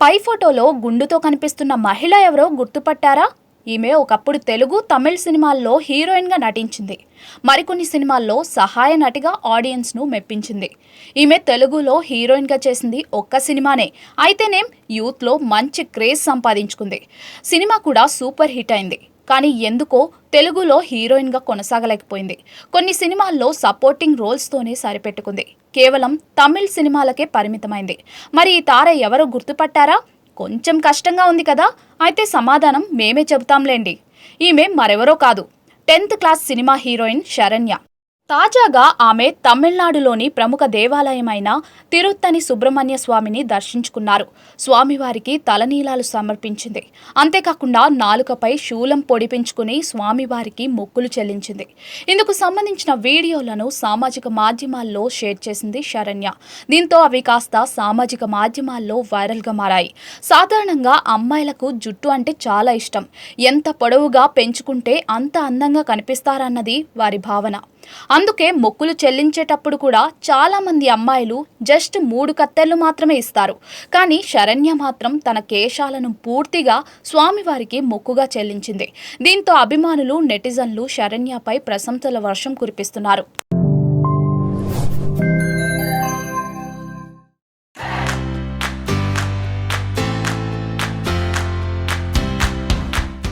పై ఫోటోలో గుండుతో కనిపిస్తున్న మహిళ ఎవరో గుర్తుపట్టారా? ఈమె ఒకప్పుడు తెలుగు, తమిళ సినిమాల్లో హీరోయిన్గా నటించింది. మరికొన్ని సినిమాల్లో సహాయ నటిగా ఆడియన్స్ను మెప్పించింది. ఈమె తెలుగులో హీరోయిన్గా చేసింది ఒక్క సినిమానే. అయితేనేం యూత్లో మంచి క్రేజ్ సంపాదించుకుంది. సినిమా కూడా సూపర్ హిట్ అయింది. కానీ ఎందుకో తెలుగులో హీరోయిన్గా కొనసాగలేకపోయింది. కొన్ని సినిమాల్లో సపోర్టింగ్ రోల్స్తోనే సరిపెట్టుకుంది. కేవలం తమిళ్ సినిమాలకే పరిమితమైంది. మరి ఈ తార ఎవరో గుర్తుపట్టారా? కొంచెం కష్టంగా ఉంది కదా? అయితే సమాధానం మేమే చెబుతాంలేండి. ఈమె మరెవరో కాదు, 10th class cinema heroine Saranya. తాజాగా ఆమె తమిళనాడులోని ప్రముఖ దేవాలయమైన తిరుత్తని సుబ్రహ్మణ్య స్వామిని దర్శించుకున్నారు. స్వామివారికి తలనీలాలు సమర్పించింది. అంతేకాకుండా నాలుకపై శూలం పొడిపించుకుని స్వామివారికి మొక్కులు చెల్లించింది. ఇందుకు సంబంధించిన వీడియోలను సామాజిక మాధ్యమాల్లో షేర్ చేసింది శరణ్య. దీంతో అవి కాస్త సామాజిక మాధ్యమాల్లో వైరల్గా మారాయి. సాధారణంగా అమ్మాయిలకు జుట్టు అంటే చాలా ఇష్టం. ఎంత పొడవుగా పెంచుకుంటే అంత అందంగా కనిపిస్తారన్నది వారి భావన. అందుకే మొక్కులు చెల్లించేటప్పుడు కూడా చాలా మంది అమ్మాయిలు జస్ట్ 3 కత్తెర్లు మాత్రమే ఇస్తారు. కానీ శరణ్య మాత్రం తన కేశాలను పూర్తిగా స్వామివారికి మొక్కుగా చెల్లించింది. దీంతో అభిమానులు, నెటిజన్లు శరణ్యపై ప్రశంసల వర్షం కురిపిస్తున్నారు.